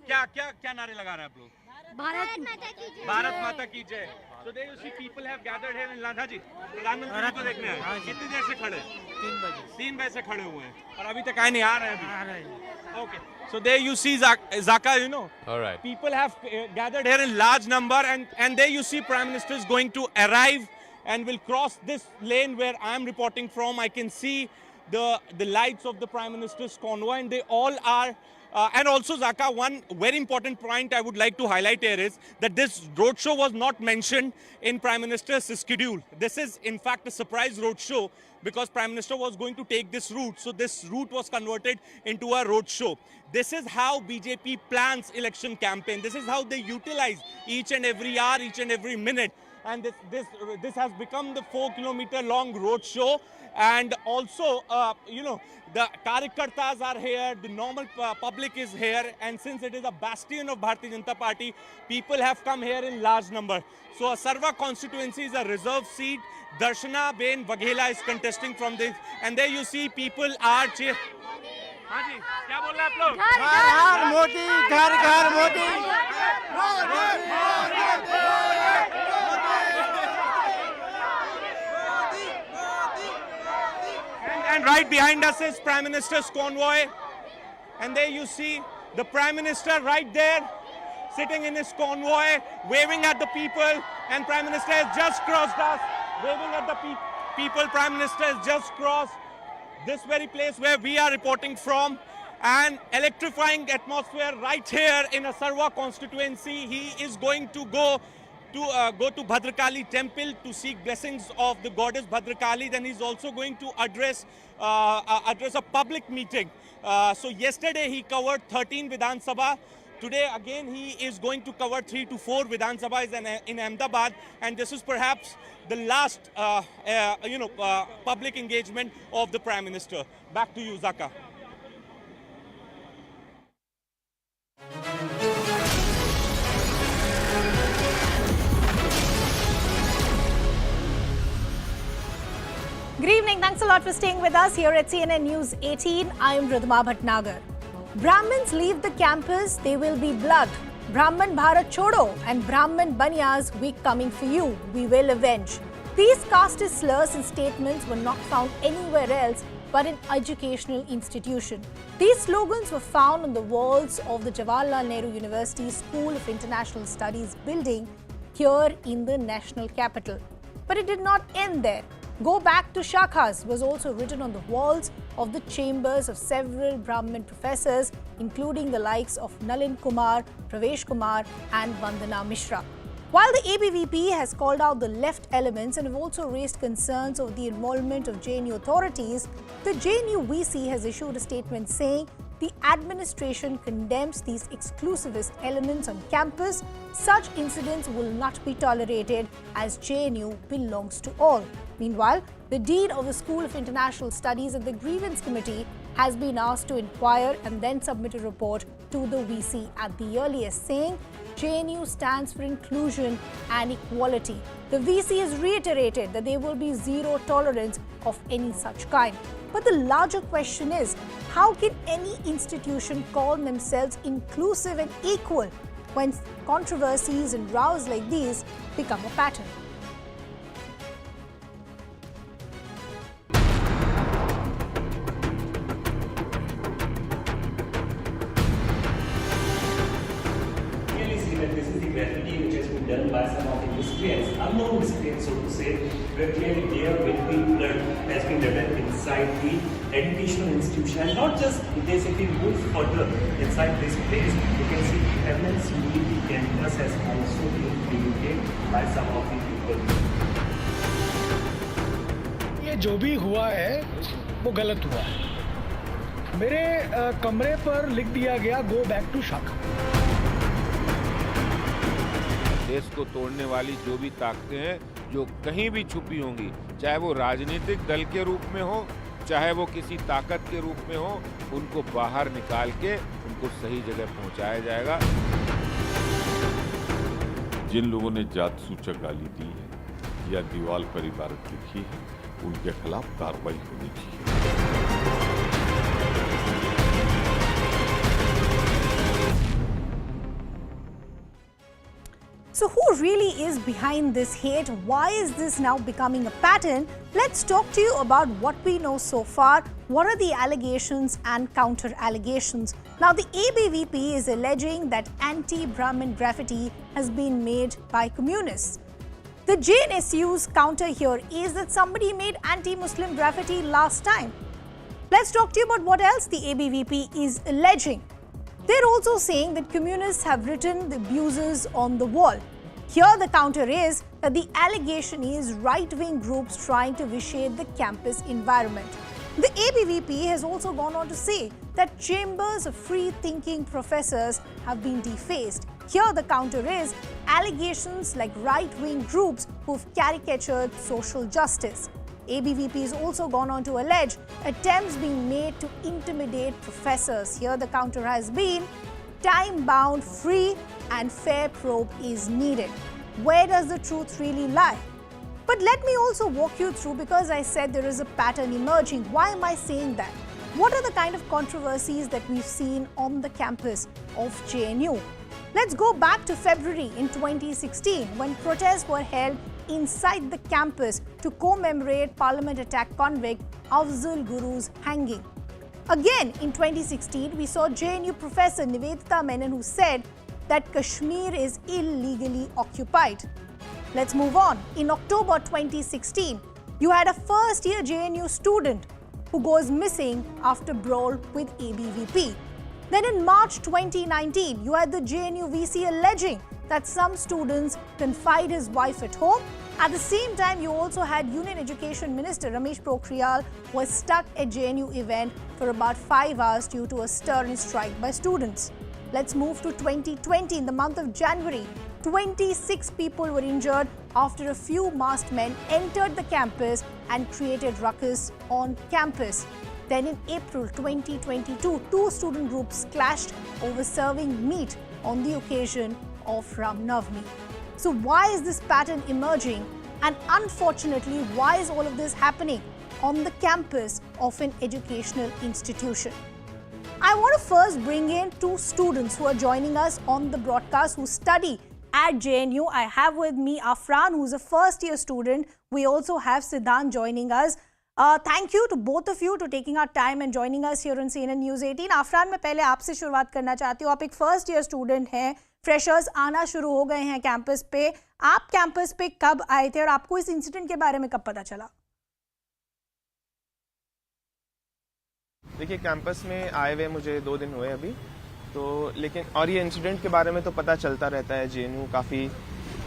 क्या क्या क्या नारे लगा रहे हैं आप लोग? भारत माता की जय। भारत माता की जय। So there you see people have gathered here in लाधा जी प्रधानमंत्री जी को देखने आए। कितनी देर से खड़े? 3 बजे से खड़े हुए हैं और अभी तक आए नहीं, आ रहे हैं अभी। Okay. So there you see Zaka, you know. All right. People have gathered here in large number, and there you see Prime Minister is going to arrive and will cross this lane where I am reporting from. I can see the lights of the Prime Minister's convoy, and they all are. And also, Zaka, one very important point I would like to highlight here is that this roadshow was not mentioned in Prime Minister's schedule. This is, in fact, a surprise roadshow because Prime Minister was going to take this route. So this route was converted into a roadshow. This is how BJP plans election campaign. This is how they utilize each and every hour, each and every minute. And this has become the 4-kilometer long roadshow. And also, you know, the Karyakartas are here, the normal public is here, and since it is a bastion of Bharatiya Janata Party, people have come here in large number. So Sarva constituency is a reserve seat. Darshana Ben Waghela is contesting from this, and there you see people are cheering. हाँ जी, क्या बोल रहे हैं आप लोग? घर मोदी, घर घर Modi. And right behind us is Prime Minister's convoy. And there you see the Prime Minister right there, sitting in his convoy, waving at the people. And Prime Minister has just crossed us, waving at the people. Prime Minister has just crossed this very place where we are reporting from. An electrifying atmosphere right here in a Sarva constituency. He is going to go to Bhadrakali temple to seek blessings of the goddess Bhadrakali. Then he's also going to address a public meeting. So yesterday he covered 13 Vidhan Sabha. Today again he is going to cover 3 to 4 Vidhan Sabhas in Ahmedabad, and this is perhaps the last public engagement of the Prime Minister. Back to you, Zaka. Good evening. Thanks a lot for staying with us here at CNN News 18. I am Ridhima Bhatnagar. Brahmins leave the campus, they will be blood. Brahman Bharat Chodo and Brahman Banyas, we coming for you. We will avenge. These casteist slurs and statements were not found anywhere else but in educational institution. These slogans were found on the walls of the Jawaharlal Nehru University School of International Studies building here in the national capital. But it did not end there. Go back to Shakhas was also written on the walls of the chambers of several Brahmin professors, including the likes of Nalin Kumar, Pravesh Kumar and Vandana Mishra. While the ABVP has called out the left elements and have also raised concerns over the involvement of JNU authorities, the JNU VC has issued a statement saying the administration condemns these exclusivist elements on campus. Such incidents will not be tolerated as JNU belongs to all. Meanwhile, the Dean of the School of International Studies and the Grievance Committee has been asked to inquire and then submit a report to the VC at the earliest, saying JNU stands for inclusion and equality. The VC has reiterated that there will be zero tolerance of any such kind. But the larger question is, how can any institution call themselves inclusive and equal when controversies and rows like these become a pattern? This is the graffiti which has been done by some of the miscreants, unknown miscreants so to say, where clearly their will blood has been written inside the educational institution, and not just this. If we move further inside this place, you can see the evidence unity campus has also been created by some of the people. ये जो भी हुआ है वो गलत हुआ है। मेरे कमरे पर लिख दिया गया गो बैक टू शाखा। देश को तोड़ने वाली जो भी ताकतें हैं, जो कहीं भी छुपी होंगी, चाहे वो राजनीतिक दल के रूप में हो, चाहे वो किसी ताकत के रूप में हो, उनको बाहर निकाल के उनको सही जगह पहुंचाया जाएगा। जिन लोगों ने जात सूचक गाली दी है या दीवार पर इबारत लिखी है, उनके खिलाफ कार्रवाई होनी चाहिए। So who really is behind this hate? Why is this now becoming a pattern? Let's talk to you about what we know so far. What are the allegations and counter allegations? Now, the ABVP is alleging that anti-brahmin graffiti has been made by communists. The JNSU's counter here is that somebody made anti-Muslim graffiti last time. Let's talk to you about what else the ABVP is alleging. They're also saying that communists have written the abuses on the wall. Here the counter is that the allegation is right-wing groups trying to vitiate the campus environment. The ABVP has also gone on to say that chambers of free-thinking professors have been defaced. Here the counter is allegations like right-wing groups who've caricatured social justice. ABVP has also gone on to allege attempts being made to intimidate professors. Here the counter has been time-bound, free and fair probe is needed. Where does the truth really lie? But let me also walk you through, because I said there is a pattern emerging. Why am I saying that? What are the kind of controversies that we've seen on the campus of JNU? Let's go back to February in 2016 when protests were held inside the campus to commemorate Parliament attack convict Afzal Guru's hanging. Again, in 2016, we saw JNU professor Nivedita Menon who said that Kashmir is illegally occupied. Let's move on. In October 2016, you had a first-year JNU student who goes missing after brawl with ABVP. Then in March 2019, you had the JNU VC alleging that some students confide his wife at home. At the same time, you also had Union Education Minister Ramesh Pokhriyal was stuck at JNU event for about 5 hours due to a stern strike by students. Let's move to 2020. In the month of January, 26 people were injured after a few masked men entered the campus and created ruckus on campus. Then in April 2022, two student groups clashed over serving meat on the occasion of Ram Navami. So why is this pattern emerging? And unfortunately, why is all of this happening on the campus of an educational institution? I want to first bring in two students who are joining us on the broadcast who study at JNU. I have with me Afran, who's a first-year student. We also have Siddhant joining us. Thank you to both of you to taking our time and joining us here on CNN News 18. Afran, मैं पहले आपसे शुरुआत करना चाहती हूँ. आप एक first year student हैं, फ्रेशर्स आना शुरू हो गए हैं कैंपस पे. आप कैंपस पे कब आए थे और आपको इस इंसिडेंट के बारे में कब पता चला? देखिए, कैंपस में आए हुए मुझे 2 दिन हुए अभी तो, लेकिन और ये इंसिडेंट के बारे में तो पता चलता रहता है. जेएनयू काफ़ी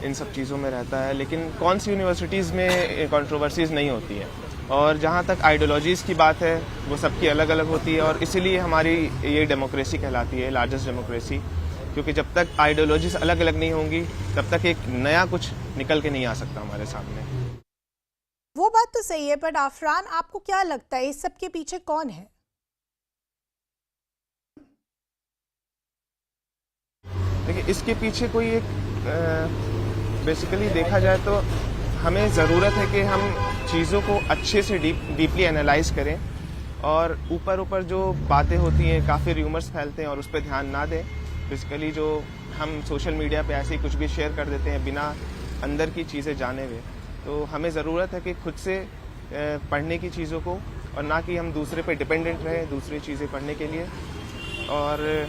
इन सब चीज़ों में रहता है, लेकिन कौन सी यूनिवर्सिटीज़ में कंट्रोवर्सीज़ नहीं होती है. और जहाँ तक आइडियोलॉजीज़ की बात है, वो सबकी अलग अलग होती है और इसीलिए हमारी ये डेमोक्रेसी कहलाती है, लार्जेस्ट डेमोक्रेसी. क्योंकि जब तक आइडियोलॉजीज़ अलग अलग नहीं होंगी, तब तक एक नया कुछ निकल के नहीं आ सकता हमारे सामने. वो बात तो सही है, पर आफरान, आपको क्या लगता है इस सब के पीछे कौन है? देखिए, इसके पीछे कोई एक बेसिकली देखा जाए तो हमें ज़रूरत है कि हम चीज़ों को अच्छे से डीपली एनालाइज करें और ऊपर जो बातें होती हैं, काफ़ी र्यूमर्स फैलते हैं और उस पर ध्यान ना दें. बेसिकली जो हम सोशल मीडिया पे ऐसे ही कुछ भी शेयर कर देते हैं बिना अंदर की चीज़ें जाने हुए. तो हमें ज़रूरत है कि खुद से पढ़ने की चीज़ों को, और ना कि हम दूसरे पे डिपेंडेंट रहें दूसरी चीज़ें पढ़ने के लिए. और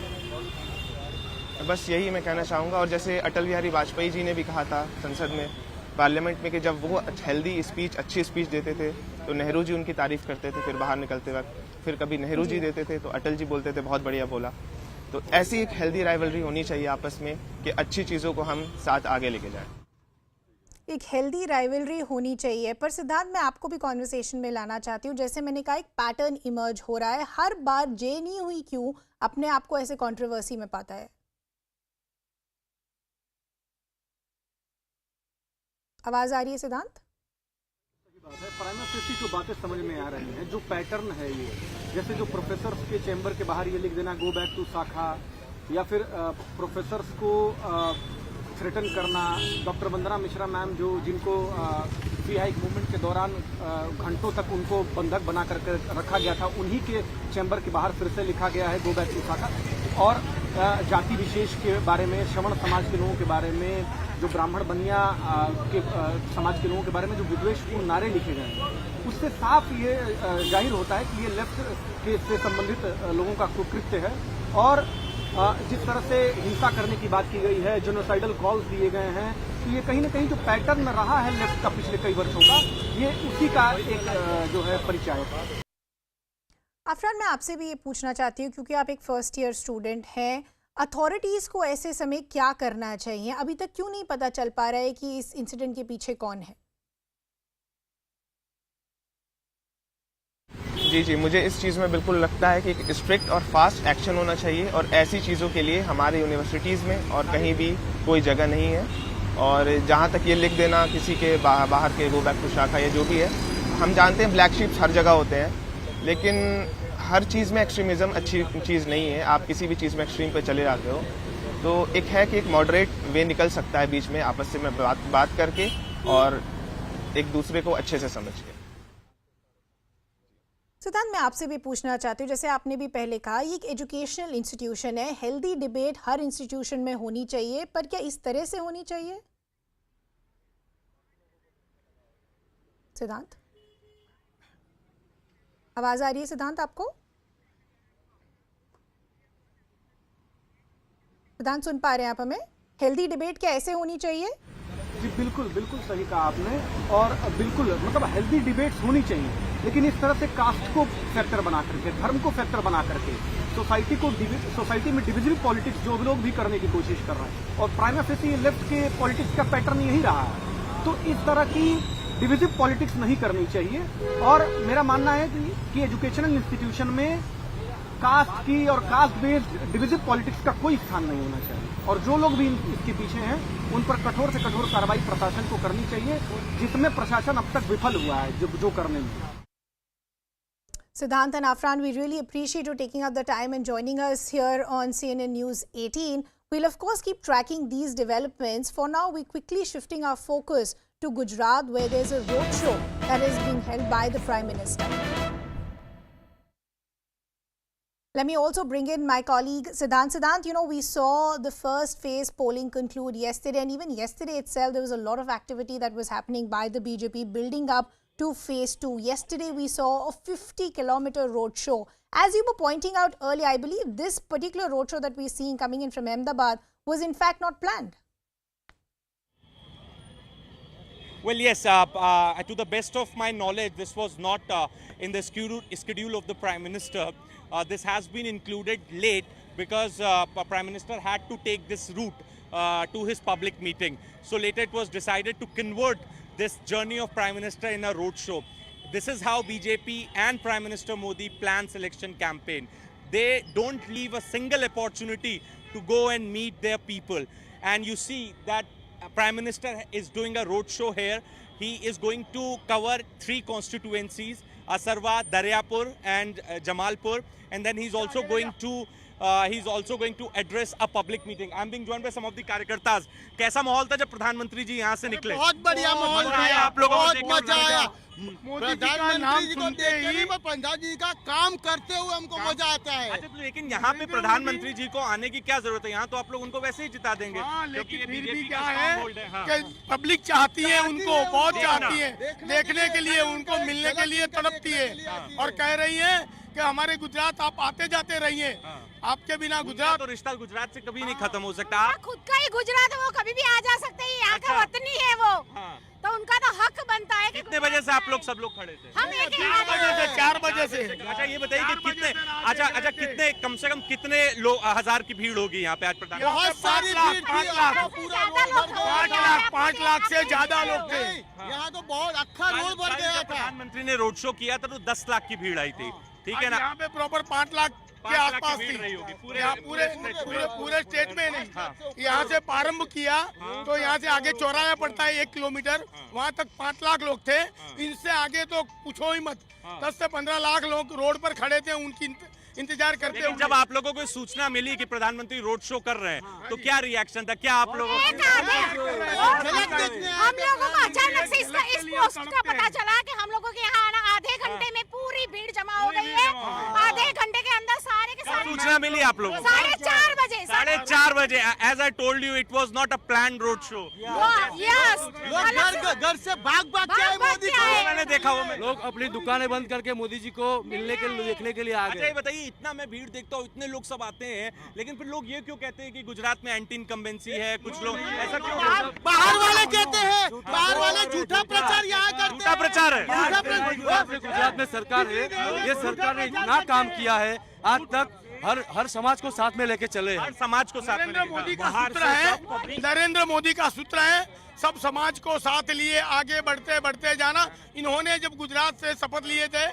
बस यही मैं कहना चाहूँगा. और जैसे अटल बिहारी वाजपेयी जी ने भी कहा था संसद में, पार्लियामेंट में, कि जब वो हेल्दी स्पीच, अच्छी स्पीच देते थे तो नेहरू जी उनकी तारीफ करते थे, फिर बाहर निकलते वक्त फिर कभी नेहरू जी देते थे तो अटल जी बोलते थे बहुत बढ़िया बोला. तो ऐसी एक हेल्दी राइवलरी होनी चाहिए आपस में कि अच्छी चीज़ों को हम साथ आगे लेके जाएं. एक हेल्दी राइवलरी होनी चाहिए. पर सिद्धांत, मैं आपको भी कॉन्वर्सेशन में लाना चाहती हूँ. जैसे मैंने कहा, एक पैटर्न इमर्ज हो रहा है. हर बार जेएनयू ही क्यों अपने आप को ऐसे कंट्रोवर्सी में पाता है? आवाज आ रही है सिद्धांत? प्राइमरी सेफ्टी जो बातें समझ में आ रही हैं, जो पैटर्न है ये, जैसे जो प्रोफेसर्स के चैम्बर के बाहर ये लिख देना गो बैक टू शाखा, या फिर प्रोफेसर्स को थ्रेटन करना. डॉक्टर वंदना मिश्रा मैम जिनको फ्री हाइक मूवमेंट के दौरान घंटों तक उनको बंधक बना करके रखा गया था, उन्हीं के चैम्बर के बाहर फिर से लिखा गया है गो बैक टू शाखा. और जाति विशेष के बारे में, श्रवण समाज के लोगों के बारे में जो ब्राह्मण बनिया के समाज के लोगों के बारे में जो विद्वेषपूर्ण नारे लिखे गए हैं, उससे साफ ये जाहिर होता है कि ये लेफ्ट के से संबंधित लोगों का कुकृत्य है। और जिस तरह से हिंसा करने की बात की गई है, जेनोसाइडल कॉल्स दिए गए हैं, तो ये कहीं न कहीं जो पैटर्न रहा है लेफ्ट का पिछले कई वर्षों का, ये उसी का एक जो है परिचय है। अफरान, मैं आपसे भी ये पूछना चाहती हूँ, क्योंकि आप एक फर्स्ट ईयर स्टूडेंट हैं, अथॉरिटीज़ को ऐसे समय क्या करना चाहिए? अभी तक क्यों नहीं पता चल पा रहा है कि इस इंसिडेंट के पीछे कौन है? जी, मुझे इस चीज़ में बिल्कुल लगता है कि एक स्ट्रिक्ट और फास्ट एक्शन होना चाहिए, और ऐसी चीज़ों के लिए हमारे यूनिवर्सिटीज़ में और कहीं भी कोई जगह नहीं है। और जहाँ तक ये लिख देना किसी के बाहर के गो बैक टू शाखा या जो भी है, हम जानते हैं ब्लैक शीप्स हर जगह होते हैं, लेकिन हर चीज़ में एक्सट्रीमिज़म अच्छी चीज़ नहीं है। आप किसी भी चीज़ में एक्सट्रीम पे चले जाते हो, तो एक है कि एक मॉडरेट वे निकल सकता है बीच में, आपस में बात करके और एक दूसरे को अच्छे से समझ के। सिद्धांत, मैं आपसे भी पूछना चाहती हूँ, जैसे आपने भी पहले कहा, ये एक एजुकेशनल इंस्टीट्यूशन है, हेल्दी डिबेट हर इंस्टीट्यूशन में होनी चाहिए, पर क्या इस तरह से होनी चाहिए? सिद्धांत, आवाज आ रही है सिद्धांत आपको? सिद्धांत, सुन पा रहे हैं आप हमें? हेल्दी डिबेट क्या ऐसे होनी चाहिए? जी बिल्कुल बिल्कुल सही कहा आपने, और बिल्कुल मतलब हेल्दी डिबेट्स होनी चाहिए, लेकिन इस तरह से कास्ट को फैक्टर बना करके, धर्म को फैक्टर बना करके, सोसाइटी में डिविजिव पॉलिटिक्स जो लोग भी करने की कोशिश कर रहे हैं, और प्राइमा फेसी लेफ्ट के पॉलिटिक्स का पैटर्न यही रहा है। तो इस तरह की डिविजिव पॉलिटिक्स नहीं करनी चाहिए, और मेरा मानना है कि एजुकेशनल इंस्टीट्यूशन में कास्ट की और कास्ट बेस्ड डिविजिव पॉलिटिक्स का कोई स्थान नहीं होना चाहिए, और जो लोग भी इसके पीछे हैं उन पर कठोर से कठोर कार्रवाई प्रशासन को करनी चाहिए, जिसमें प्रशासन अब तक विफल हुआ है जो करने में। Siddhant and Afran, we really appreciate you taking out the time and joining us here on CNN News 18. We'll of course keep tracking these developments. For now, we're quickly shifting our focus to Gujarat, where there's a roadshow that is being held by the Prime Minister. Let me also bring in my colleague Siddhant. Siddhant, you know, we saw the first phase polling conclude yesterday, and even yesterday itself, there was a lot of activity that was happening by the BJP building up to phase 2. Yesterday, we saw a 50-kilometer roadshow. As you were pointing out earlier, I believe this particular roadshow that we're seeing coming in from Ahmedabad was in fact not planned. Well, yes, to the best of my knowledge, this was not in the schedule of the Prime Minister. This has been included late because Prime Minister had to take this route to his public meeting. So later it was decided to convert this journey of Prime Minister in a roadshow. This is how BJP and Prime Minister Modi plans election campaign. They don't leave a single opportunity to go and meet their people. And you see that Prime Minister is doing a roadshow here. He is going to cover 3 constituencies, Asarwa, Daryapur and Jamalpur. And then he's also going to address a public meeting. I'm being joined by some of the कार्यकर्तास. कैसा माहौल था जब प्रधानमंत्री जी यहाँ से निकले? बहुत बढ़िया माहौल था, आप लोगों को देखने मजा आया। मोदी जी का नाम सुनते ही प्रधानमंत्री जी का काम करते हुए हमको मजा आता है। अच्छा, तो लेकिन यहाँ पे प्रधानमंत्री जी को आने की क्या जरूरत है? यहाँ तो आप लोग उनको वैसे ही जिता देंगे। लेकिन फिर भी क्या है कि पब्लिक चाहती है उनको, बहुत चाहती है, देखने के लिए, उनको मिलने के लिए तड़पती है, और कह रही है कि हमारे गुजरात आप आते जाते रहिए, आपके बिना गुजरात तो रिश्ता गुजरात से कभी नहीं खत्म हो सकता। खुद का ही गुजरात है, वो कभी भी आ जा सकते हैं, यहाँ का वतनी है वो, तो उनका तो हक बनता है। कितने बजे से आप लोग सब लोग खड़े थे? हम 4 बजे से। अच्छा, ये बताइए कि कितने कितने कम से कम कितने हजार की भीड़ होगी यहाँ पे आज? बहुत सारी 5 लाख से ज्यादा लोग थे। यहाँ तो बहुत अच्छा रोड बन गया था। प्रधानमंत्री ने रोड शो किया था तो 10 लाख की भीड़ आई थी, ठीक है ना? यहाँ पे प्रॉपर 5 लाख के आसपास थी, पूरे स्टेट में नहीं। यहाँ से प्रारंभ किया तो यहाँ से आगे चौराहा पड़ता है 1 किलोमीटर, वहाँ तक 5 लाख लोग थे। इनसे आगे तो पूछो ही मत, 10 से 15 लाख लोग रोड पर खड़े थे उनकी इंतजार करते हुए। जब आप लोगों को सूचना मिली कि प्रधानमंत्री रोड शो कर रहे हैं तो क्या रिएक्शन था? क्या आप लोगों हम लोगों को अचानक से इस पोस्ट का पता चला कि हम लोगों के यहाँ आना, आधे घंटे में पूरी भीड़ जमा हो गई है। आधे घंटे के अंदर सारे के सारे सूचना मिली आप लोगों को? 4:30 बजे। 4 बजे. As I told you, it was not a planned road show. Yes लोग घर से भाग भाग के आए मोदी को। मैंने देखा वो मैं. लोग अपनी दुकानें बंद करके मोदी जी को मिलने के लिए देखने के लिए आ अच्छा गए। ये बताइए, इतना मैं भीड़ देखता हूँ, इतने लोग सब आते हैं, लेकिन फिर लोग ये क्यों कहते हैं कि गुजरात में एंटी इनकम्बेंसी है? कुछ लोग ऐसा क्यों कहते हैं? बाहर वाले कहते हैं, बाहर वाले झूठा प्रचार यहाँ करते झूठा हैं। प्रचार है. झूठा प्रचार। गुजरात में सरकार है, ये सरकार ने इतना काम किया है आज तक, हर समाज को साथ में लेके चले हैं। हर समाज को साथ में नरेंद्र लेकर. मोदी का सूत्र है, नरेंद्र मोदी का सूत्र है, सब समाज को साथ लिए आगे बढ़ते बढ़ते जाना। इन्होंने जब गुजरात से शपथ लिए थे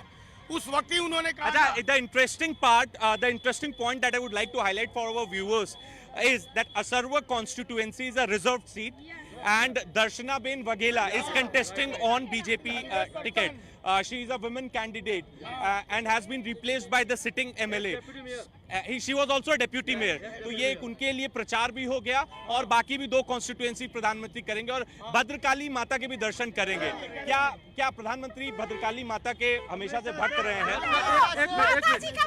उस वक्त ही उन्होंने कहा था। The interesting part, the interesting point that I would like to highlight for our viewers is that Asarwa constituency is a reserved seat, and Darshana Ben Waghela is contesting on BJP ticket. She is a women candidate and has been replaced by the sitting MLA. She was also a deputy mayor. तो ये एक उनके लिए प्रचार भी हो गया, और बाकी भी 2 कॉन्स्टिट्यूएंसी प्रधानमंत्री करेंगे और भद्रकाली माता के भी दर्शन करेंगे. क्या प्रधानमंत्री भद्रकाली माता के हमेशा से भक्त रहे हैं?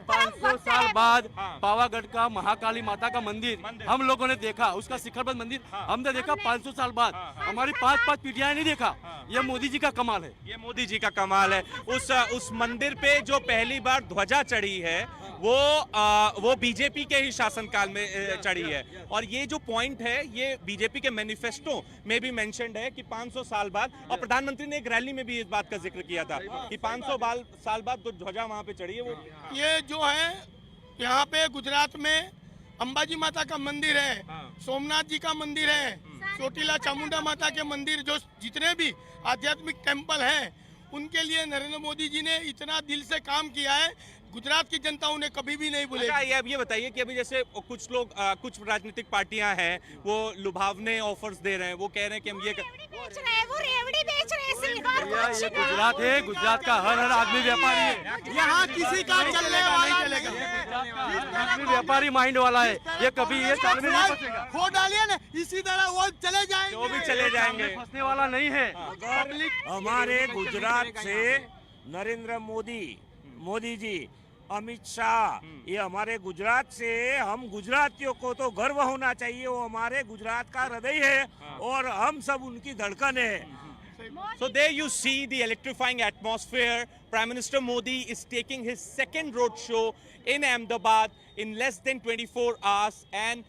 500 साल बाद पावागढ़ का महाकाली माता का मंदिर हम लोगों ने देखा, उसका शिखरबद्ध मंदिर हमने देखा 500 साल बाद। हमारी 5 पीढ़ियां नहीं देखा। ये मोदी जी का कमाल है। ये मोदी जी का कमाल है. उस मंदिर पे जो पहली बार ध्वजा चढ़ी है वो बीजेपी के ही शासनकाल में चढ़ी है, और ये जो पॉइंट है ये बीजेपी के मैनिफेस्टो में भी मेंशन्ड है कि 500 साल बाद, और प्रधानमंत्री ने एक रैली में भी इस बात का जिक्र किया था कि 500 साल बाद जो ध्वजा वहां पे चढ़ी है वो. ये जो है यहाँ पे गुजरात में अंबाजी माता का मंदिर है, सोमनाथ जी का मंदिर है, चोटीला चामुंडा माता के मंदिर, जो जितने भी आध्यात्मिक टेम्पल हैं उनके लिए नरेंद्र मोदी जी ने इतना दिल से काम किया है, गुजरात की जनता उन्हें कभी भी नहीं भूलेगी। अच्छा, ये बताइए कि अभी जैसे कुछ लोग कुछ राजनीतिक पार्टियां हैं वो लुभावने ऑफर्स दे रहे हैं, वो कह रहे हैं कि हम ये बेच रहे हैं, वो रेवड़ी बेच रहे हैं, सिल्वर ये गुजरात है, गुजरात का हर आदमी व्यापारी है। यहाँ किसी का चलने वाला आदमी व्यापारी माइंड वाला है, ये कभी ये चाल में नहीं फंसेगा। खो डालिए ना, इसी तरह वो चले जाएंगे, वो भी चले जाएंगे, फंसने वाला नहीं है। हमारे गुजरात से नरेंद्र मोदी जी, अमित शाह, ये हमारे गुजरात से, हम गुजरातियों को तो गर्व होना चाहिए, वो हमारे गुजरात का हृदय है और हम सब उनकी धड़कन है। So there you see the electrifying atmosphere. Prime Minister Modi is taking his second road show in Ahmedabad in less than 24 hours, and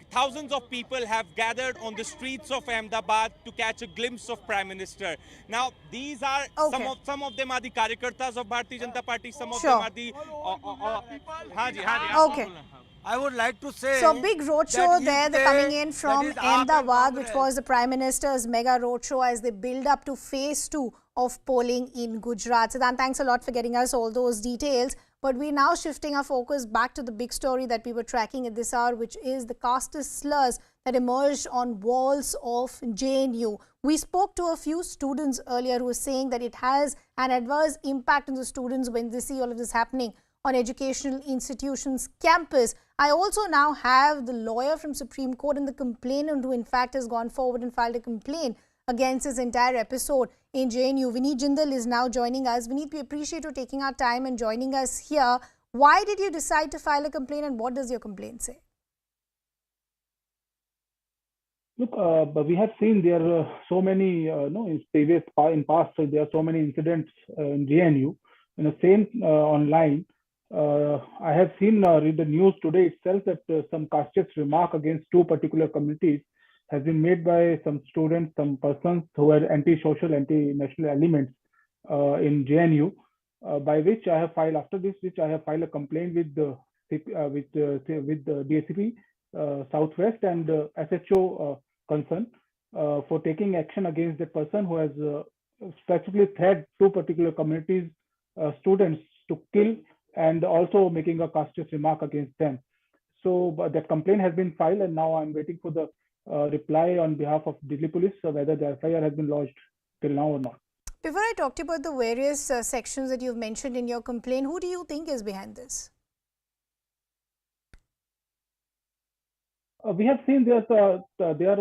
thousands of people have gathered on the streets of Ahmedabad to catch a glimpse of Prime Minister. Now, these are some of them are the Karyakartas of Bharatiya Janata Party. Some of them are the. Okay. I would like to say. So big roadshow there, they're coming in from Ahmedabad, which was the Prime Minister's mega roadshow as they build up to phase 2 of polling in Gujarat. Siddhant, thanks a lot for getting us all those details. But we're now shifting our focus back to the big story that we were tracking at this hour, which is the casteist slurs that emerged on walls of JNU. We spoke to a few students earlier who were saying that it has an adverse impact on the students when they see all of this happening on educational institutions' campus. I also now have the lawyer from Supreme Court and the complainant who in fact has gone forward and filed a complaint against this entire episode in JNU. Vineet Jindal is now joining us. Vineet, we appreciate you taking our time and joining us here. Why did you decide to file a complaint, and what does your complaint say? Look, we have seen there are so many, in past, so there are so many incidents in JNU. Same online. I have seen read the news today itself that some casteist remark against 2 particular communities has been made by some students, some persons who are anti-social, anti-national elements in JNU, by which I have filed a complaint with the DSCP Southwest and SHO concern for taking action against that person who has specifically threatened 2 particular communities students to kill, and also making a casteist remark against them. So that complaint has been filed, and now I'm waiting for the reply on behalf of Delhi Police, whether the FIR has been lodged till now or not. Before I talk to you about the various sections that you've mentioned in your complaint, who do you think is behind this? We have seen there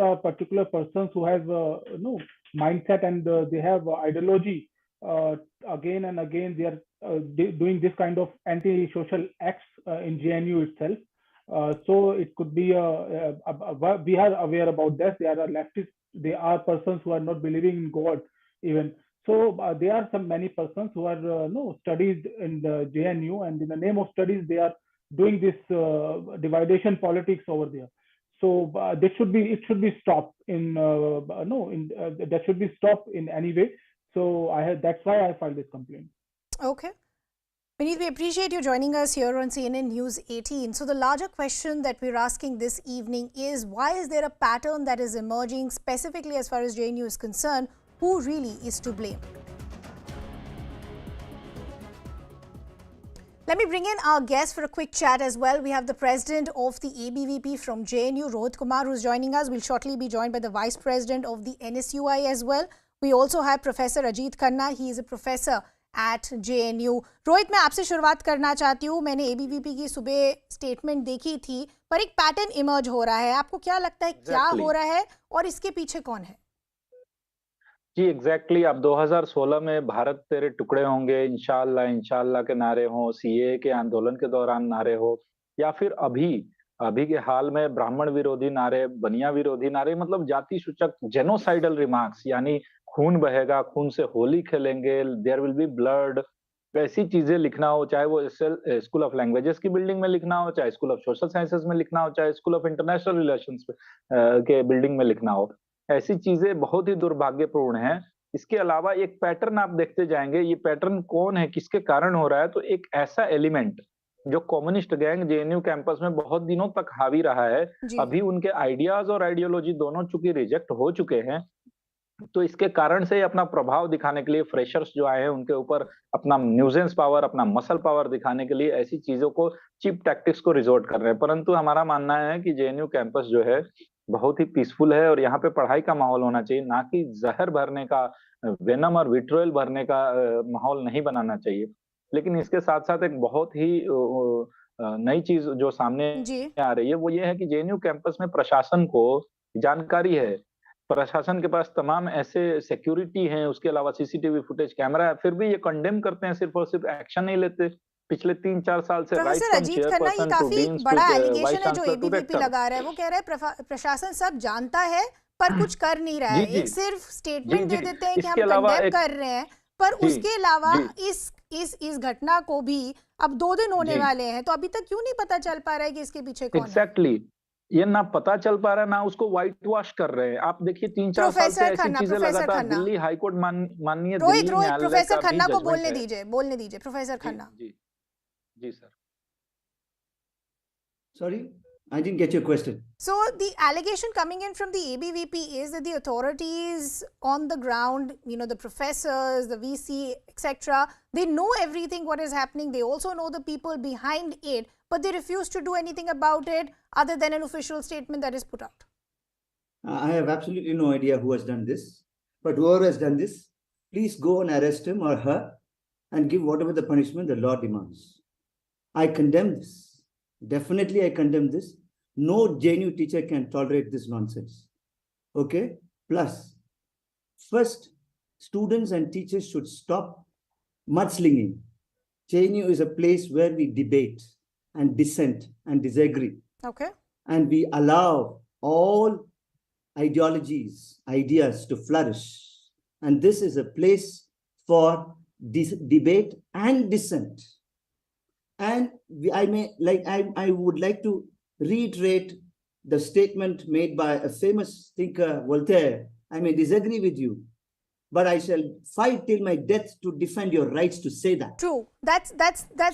are particular persons who have mindset, and they have ideology. Again and again, they are doing this kind of anti-social acts in JNU itself, So it could be we are aware about this. They are leftists. They are persons who are not believing in God even. So there are many persons who are no studied in the JNU, and in the name of studies they are doing this dividation politics over there. So it should be stopped in no in that should be stopped in any way. So that's why I filed this complaint. Okay. Vineet, we appreciate you joining us here on CNN News 18. So the larger question that we're asking this evening is, why is there a pattern that is emerging specifically as far as JNU is concerned? Who really is to blame? Let me bring in our guest for a quick chat as well. We have the president of the ABVP from JNU, Rohit Kumar, who's joining us. We'll shortly be joined by the vice president of the NSUI as well. We also have Professor Ajit Khanna. He is a professor at JNU. Rohit, मैं आपसे शुरुआत करना चाहती हूँ. मैंने ABVP की सुबह statement देखी थी, पर एक पैटर्न इमर्ज हो रहा है. आपको क्या लगता है क्या हो रहा है और इसके पीछे कौन है? जी एग्जैक्टली अब 2016 में भारत तेरे टुकड़े होंगे, इंशाअल्लाह इंशाअल्लाह के नारे हो, सीए के आंदोलन के दौरान नारे हो, या फिर अभी के हाल में ब्राह्मण विरोधी नारे, बनिया विरोधी नारे, मतलब जाति सूचक जेनोसाइडल रिमार्क्स, यानी खून बहेगा, खून से होली खेलेंगे, देयर विल बी ब्लड, ऐसी चीजें लिखना हो, चाहे वो स्कूल ऑफ लैंग्वेजेस की बिल्डिंग में लिखना हो, चाहे स्कूल ऑफ सोशल साइंसेज में लिखना हो, चाहे स्कूल ऑफ इंटरनेशनल रिलेशंस के बिल्डिंग में लिखना हो, ऐसी चीजें बहुत ही दुर्भाग्यपूर्ण है. इसके अलावा एक पैटर्न आप देखते जाएंगे, ये पैटर्न कौन है, किसके कारण हो रहा है, तो एक ऐसा एलिमेंट जो कम्युनिस्ट गैंग जेएनयू कैंपस में बहुत दिनों तक हावी रहा है, अभी उनके आइडियाज और आइडियोलॉजी दोनों चूंकि रिजेक्ट हो चुके हैं, तो इसके कारण से अपना प्रभाव दिखाने के लिए फ्रेशर्स जो आए हैं उनके ऊपर अपना न्यूजेंस पावर, अपना मसल पावर दिखाने के लिए ऐसी चीजों को, चीप टैक्टिक्स को रिजोर्ट कर रहे हैं. परंतु हमारा मानना है कि जेएनयू कैंपस जो है बहुत ही पीसफुल है और यहाँ पे पढ़ाई का माहौल होना चाहिए, ना कि जहर भरने का, वेनम और विट्रोल भरने का माहौल नहीं बनाना चाहिए. लेकिन इसके साथ साथ एक बहुत ही नई चीज जो सामने आ रही है वो ये है कि जेएनयू कैंपस में प्रशासन को जानकारी है, प्रशासन के पास तमाम ऐसे सिक्योरिटी हैं, उसके अलावा सीसीटीवी फुटेज, कैमरा है, फिर भी ये कंडेम करते हैं, सिर्फ और सिर्फ एक्शन नहीं लेते. पिछले 3-4 साल से प्रोफेसर अजीत खन्ना, ये काफी बड़ा एलिगेशन है जो एबीवीपी लगा रहा है. वो कह रहा है प्रशासन सब जानता है पर कुछ कर नहीं रहा है. एक सिर्फ स्टेटमेंट दे देते हैं कि हम कंडेम कर रहे हैं, पर उसके अलावा इस घटना को भी अब 2 दिन होने वाले हैं, तो अभी तक क्यों नहीं पता चल पा रहा है कि इसके पीछे कौन है? एग्जैक्टली, ये ना पता चल पा रहा है, ना उसको व्हाइट वॉश कर रहे हैं. आप देखिए 3-4 साल से ऐसी चीजें लगातार दिल्ली हाईकोर्ट माननीय रोहित प्रोफेसर खन्ना को बोलने दीजिए. Professor Khanna. Ji sir. Sorry, I didn't get your question. So the allegation coming in from the ABVP is that the authorities on the ground, you know, the professors, the VC, etc., they know everything what is happening. They also know the people behind it, but they refuse to do anything about it other than an official statement that is put out. I have absolutely no idea who has done this, but whoever has done this, please go and arrest him or her and give whatever the punishment the law demands. I condemn this. Definitely I condemn this. No JNU teacher can tolerate this nonsense. Okay? Plus, first, students and teachers should stop mudslinging. JNU is a place where we debate and dissent and disagree. Okay. And we allow all ideologies, ideas to flourish. And this is a place for debate and dissent. And I would like to reiterate the statement made by a famous thinker, Voltaire. I may disagree with you, but I shall fight till my death to defend your rights to say that. True. That's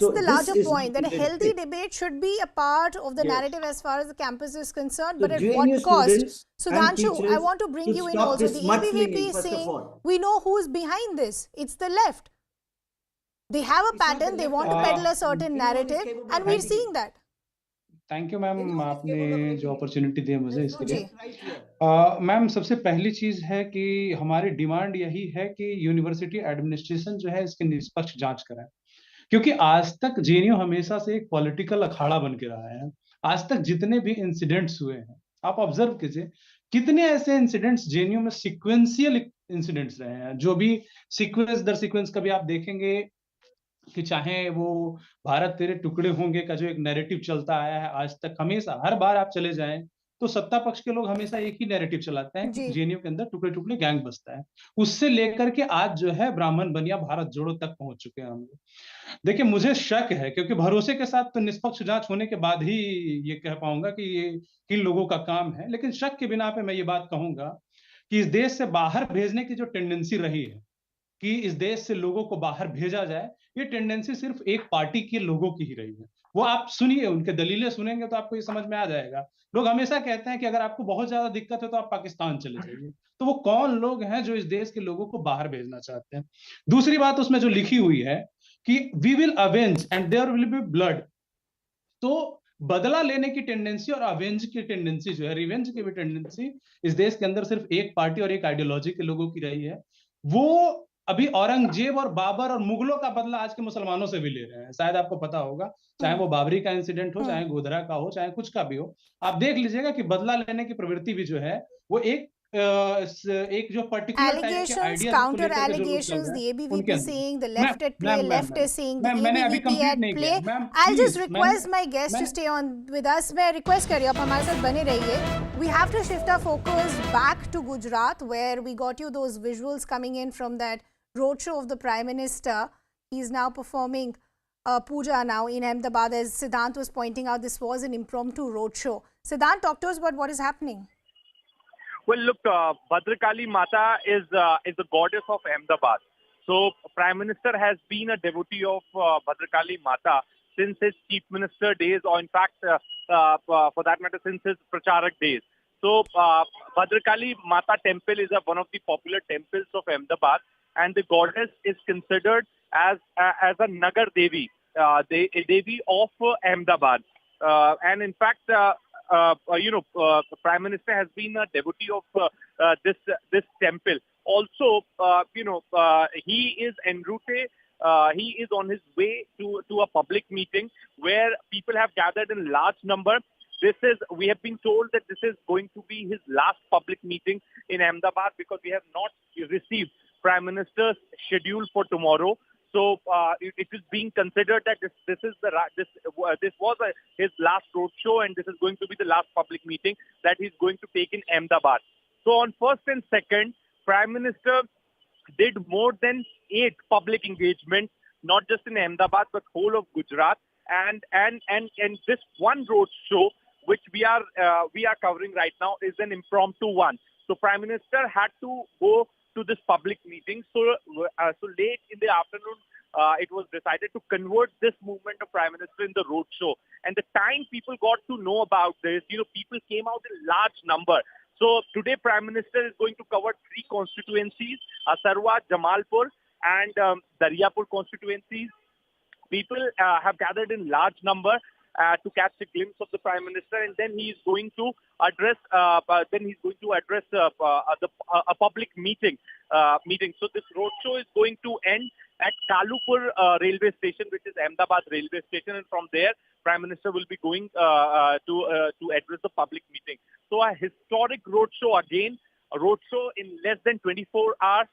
so the larger point, that a healthy debate should be a part of the narrative as far as the campus is concerned, so but at what cost? Sudhanshu, I want to bring you in also. The ABVP is saying, we know who is behind this. It's the left. They have a pattern, they want to peddle a certain narrative, and we're seeing that. Thank you ma'am, आपने जो opportunity दी मुझे इसके लिए. Ma'am, सबसे पहली चीज है कि हमारी डिमांड यही है कि यूनिवर्सिटी एडमिनिस्ट्रेशन जो है इसकी निष्पक्ष जांच कराए, क्योंकि आज तक जेएनयू हमेशा से एक पॉलिटिकल अखाड़ा बन के रहा है. आज तक जितने भी इंसिडेंट्स हुए हैं, आप ऑब्जर्व कीजिए, कितने ऐसे इंसिडेंट्स जेएनयू में सीक्वेंशियल इंसिडेंट्स रहे हैं, जो भी सीक्वेंस दर सीक्वेंस कभी आप देखेंगे कि चाहे वो भारत तेरे टुकड़े होंगे का जो एक नैरेटिव चलता आया है आज तक, हमेशा हर बार आप चले जाएं तो सत्ता पक्ष के लोग हमेशा एक ही नैरेटिव चलाते हैं कि जेएनयू के अंदर टुकड़े टुकड़े गैंग बसता है। उससे लेकर के आज जो है ब्राह्मण बनिया भारत जोड़ो तक पहुंच चुके हैं हम लोग। देखिए मुझे शक है, क्योंकि भरोसे के साथ तो निष्पक्ष जांच होने के बाद ही ये कह पाऊंगा कि ये किन लोगों का काम है, लेकिन शक के बिना पे मैं ये बात कहूंगा कि इस देश से बाहर भेजने की जो टेंडेंसी रही है कि इस देश से लोगों को बाहर भेजा जाए, ये टेंडेंसी सिर्फ एक पार्टी के लोगों की ही रही है। वो आप सुनिए, उनके दलीलें सुनेंगे तो आपको ये समझ में आ जाएगा। लोग हमेशा कहते हैं कि अगर आपको बहुत ज्यादा दिक्कत है तो आप पाकिस्तान चले जाइए। तो वो कौन लोग हैं जो इस देश के लोगों को बाहर भेजना चाहते हैं? दूसरी बात उसमें जो लिखी हुई है कि we will avenge and there will be blood, तो बदला लेने की टेंडेंसी और अवेंज की टेंडेंसी जो है, रिवेंज की भी टेंडेंसी इस देश के अंदर सिर्फ एक पार्टी और एक आइडियोलॉजी के लोगों की रही है। वो अभी औरंगजेब और बाबर और मुगलों का बदला आज के मुसलमानों से भी ले रहे हैं, शायद आपको पता होगा। चाहे वो बाबरी का इंसिडेंट हो, चाहे गोधरा का हो, चाहे कुछ का भी हो, आप देख लीजिएगा कि बदला लेने की प्रवृत्ति भी जो है वो एक जो पर्टिकुलर टाइप के आइडियाज को लेकर के जो लोग चल रहे हैं, the उनके ABVP अंदर। saying, the left at play, left is saying, the मैंने अभी ABVP कंप्लीट at नहीं play. किया ma'am. I'll just request my guest to stay on with us. मैं request कर रही हूँ, आप हमारे साथ बने रहिए. We have to shift our focus back to Gujarat, where we got you those visuals coming in from that roadshow of the Prime Minister. He's now performing puja now in Ahmedabad. As Siddhant was pointing out, this was an impromptu roadshow. Siddhant, talk to us about what is happening. Well, look, Bhadrakali Mata is the goddess of Ahmedabad. So, Prime Minister has been a devotee of Bhadrakali Mata since his Chief Minister days, or in fact, for that matter, since his Pracharak days. So, Bhadrakali Mata temple is one of the popular temples of Ahmedabad, and the goddess is considered as a Nagar Devi, the Devi of Ahmedabad. And in fact, the Prime Minister has been a devotee of this temple. Also, he is en route. He is on his way to a public meeting where people have gathered in large number. We have been told that this is going to be his last public meeting in Ahmedabad because we have not received Prime Minister's schedule for tomorrow. So it is being considered that this was his last roadshow, and this is going to be the last public meeting that he's going to take in Ahmedabad. So on first and second, Prime Minister did more than 8 public engagements, not just in Ahmedabad but whole of Gujarat. And this one roadshow which we are covering right now is an impromptu one. So Prime Minister had to go to this public meeting. So late in the afternoon, it was decided to convert this movement of Prime Minister in the roadshow. And the time people got to know about this, people came out in large number. So today, Prime Minister is going to cover 3 constituencies: Asarwa, Jamalpur, and Daryapur constituencies. People have gathered in large number to catch a glimpse of the Prime Minister, and then he is going to address. A public meeting. So this roadshow is going to end at Kalupur railway station, which is Ahmedabad railway station, and from there, Prime Minister will be going to address the public meeting. So a historic roadshow again, a roadshow in less than 24 hours.